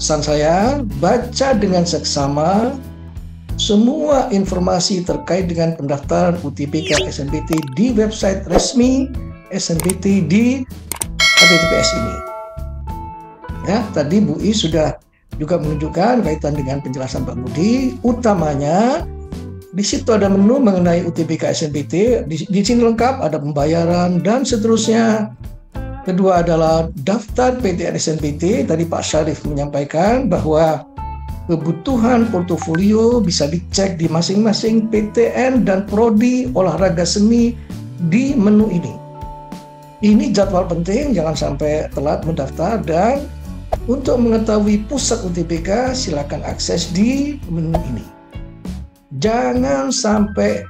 pesan saya, baca dengan seksama semua informasi terkait dengan pendaftaran UTBK SNBT di website resmi SNBT di HTTPS ini. Ya, tadi Bu I sudah juga menunjukkan kaitan dengan penjelasan Pak Budi, utamanya di situ ada menu mengenai UTBK SNBT, di sini lengkap, ada pembayaran dan seterusnya. Kedua adalah daftar PTN SNBT, tadi Pak Syarif menyampaikan bahwa kebutuhan portofolio bisa dicek di masing-masing PTN dan prodi olahraga seni di menu ini. Ini jadwal penting, jangan sampai telat mendaftar. Dan untuk mengetahui pusat UTBK, silakan akses di menu ini. Jangan sampai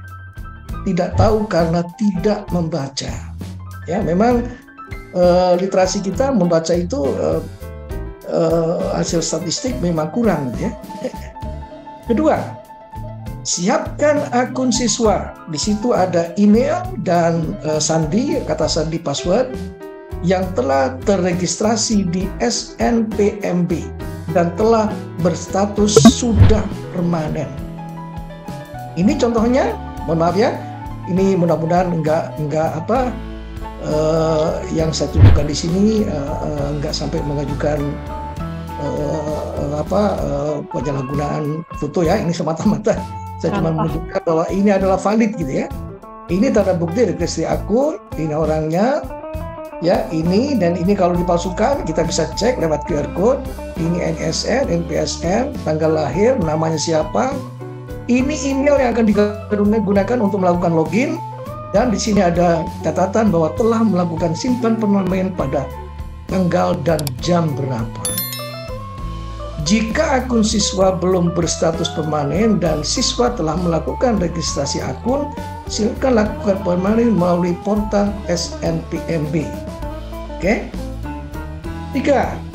tidak tahu karena tidak membaca. Ya, memang literasi kita membaca itu hasil statistik memang kurang, ya. Kedua, siapkan akun siswa. Di situ ada email dan sandi, kata sandi password yang telah terregistrasi di SNPMB dan telah berstatus sudah permanen. Ini contohnya, mohon maaf ya, ini mudah-mudahan enggak yang saya tunjukkan di sini enggak sampai mengajukan penyalahgunaan foto ya. Ini semata-mata saya cuma menunjukkan bahwa ini adalah valid gitu ya. Ini tanda bukti registrasi akun, ini orangnya ya, ini dan ini kalau dipalsukan kita bisa cek lewat QR code. Ini NSN, NPSN, tanggal lahir, namanya siapa. Ini email yang akan digunakan untuk melakukan login, dan di sini ada catatan bahwa telah melakukan simpan permanen pada tanggal dan jam berapa. Jika akun siswa belum berstatus permanen dan siswa telah melakukan registrasi akun, silakan lakukan permanen melalui portal SNPMB. Oke. 3.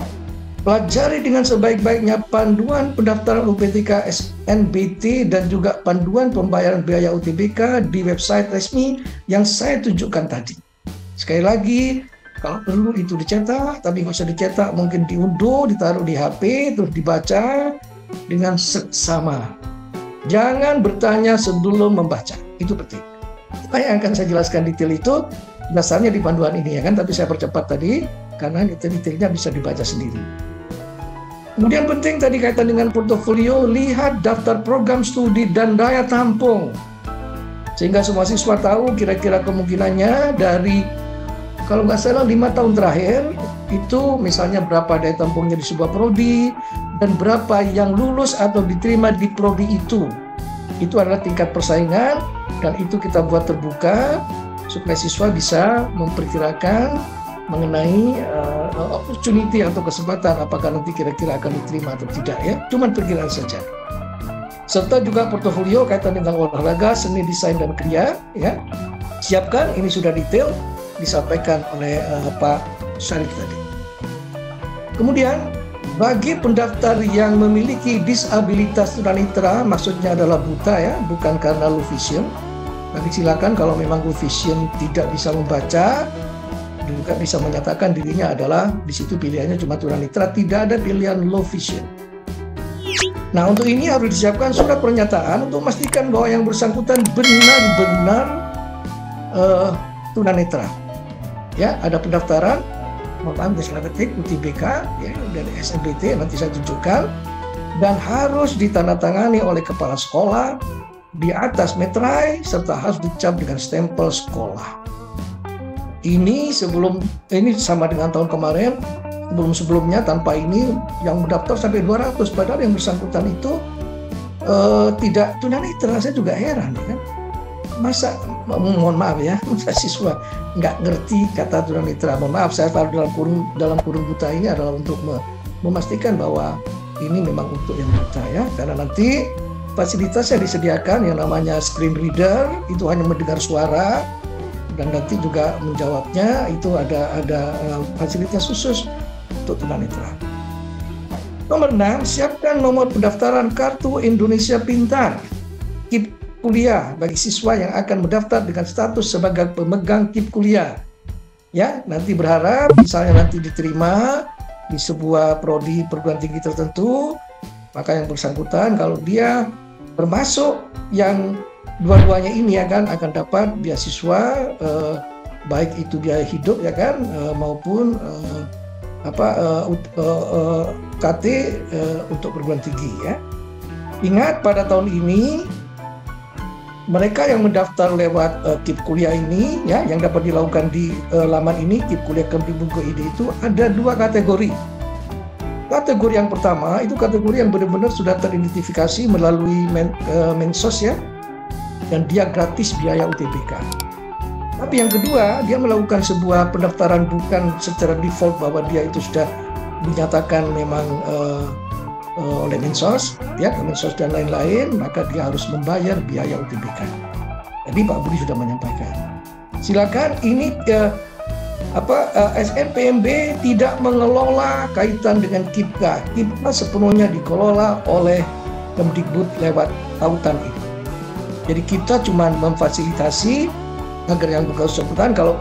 Pelajari dengan sebaik-baiknya panduan pendaftaran UTBK SNBT dan juga panduan pembayaran biaya UTBK di website resmi yang saya tunjukkan tadi. Sekali lagi, kalau perlu itu dicetak, tapi nggak usah dicetak, mungkin diunduh, ditaruh di HP, terus dibaca dengan seksama. Jangan bertanya sebelum membaca, itu penting. Apa yang akan saya jelaskan detail itu dasarnya di panduan ini ya kan, tapi saya percepat tadi karena detail-detailnya bisa dibaca sendiri. Kemudian penting tadi kaitan dengan portofolio, lihat daftar program studi dan daya tampung. Sehingga semua siswa tahu kira-kira kemungkinannya dari, kalau nggak salah 5 tahun terakhir, itu misalnya berapa daya tampungnya di sebuah prodi, dan berapa yang lulus atau diterima di prodi itu. Itu adalah tingkat persaingan, dan itu kita buat terbuka, supaya siswa bisa memperkirakan mengenai opportunity atau kesempatan apakah nanti kira-kira akan diterima atau tidak ya, cuman perkiraan saja. Serta juga portofolio kaitan dengan olahraga, seni, desain dan kriya ya. Siapkan, ini sudah detail disampaikan oleh Pak Syarif tadi. Kemudian bagi pendaftar yang memiliki disabilitas tunanetra, maksudnya adalah buta ya, bukan karena low vision. Nanti silakan kalau memang low vision tidak bisa membaca, juga bisa menyatakan dirinya adalah, di situ pilihannya cuma tunanetra, tidak ada pilihan low vision. Nah, untuk ini harus disiapkan surat pernyataan untuk memastikan bahwa yang bersangkutan benar-benar tunanetra. Ya, ada pendaftaran, mohon maaf saya ketik UTBK ya, dari SNBT nanti saya tunjukkan, dan harus ditandatangani oleh kepala sekolah di atas meterai serta harus dicap dengan stempel sekolah. Ini sama dengan tahun kemarin, sebelumnya tanpa ini yang mendaftar sampai 200, padahal yang bersangkutan itu tidak tunanetra. Saya juga heran kan, masa, mohon maaf ya, masa siswa nggak ngerti kata tunanetra. Mohon maaf, saya taruh dalam kurung buta ini adalah untuk memastikan bahwa ini memang untuk yang buta ya, karena nanti fasilitasnya disediakan yang namanya screen reader, itu hanya mendengar suara, dan nanti juga menjawabnya itu ada fasilitas khusus untuk tunanetra. Nomor 6, siapkan nomor pendaftaran Kartu Indonesia Pintar, KIP kuliah bagi siswa yang akan mendaftar dengan status sebagai pemegang KIP kuliah. Ya, nanti berharap misalnya nanti diterima di sebuah prodi perguruan tinggi tertentu, maka yang bersangkutan kalau dia termasuk yang dua-duanya ini ya kan akan dapat beasiswa, baik itu biaya hidup ya kan, maupun KT untuk perguruan tinggi ya. Ingat pada tahun ini mereka yang mendaftar lewat KIP kuliah ini ya, yang dapat dilakukan di laman ini KIP kuliah Kemdikbud.id itu ada 2 kategori. Kategori yang pertama itu kategori yang benar-benar sudah teridentifikasi melalui Mensos ya, dan dia gratis biaya UTBK. Tapi yang kedua, dia melakukan sebuah pendaftaran bukan secara default bahwa dia itu sudah dinyatakan memang oleh Mensos, ya, Kemensos dan lain-lain, maka dia harus membayar biaya UTBK. Jadi Pak Budi sudah menyampaikan. Silakan ini SNPMB tidak mengelola kaitan dengan KIPKA. KIPKA sepenuhnya dikelola oleh Kemdikbud lewat tautan itu. Jadi kita cuma memfasilitasi agar yang bersangkutan kalau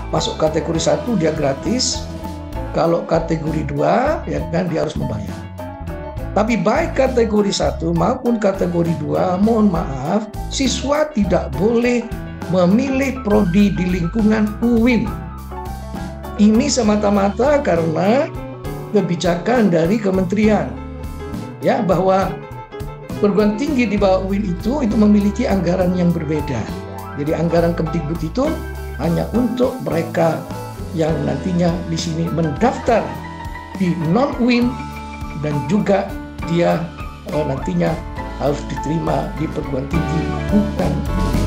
masuk kategori 1 dia gratis, kalau kategori 2 ya kan dia harus membayar. Tapi baik kategori 1 maupun kategori 2, mohon maaf, siswa tidak boleh memilih prodi di lingkungan UIN. Ini semata-mata karena kebijakan dari kementerian, ya, bahwa perguruan tinggi di bawah UIN itu memiliki anggaran yang berbeda. Jadi anggaran Kemdikbud itu hanya untuk mereka yang nantinya di sini mendaftar di non-UIN dan juga dia nantinya harus diterima di perguruan tinggi bukan UIN.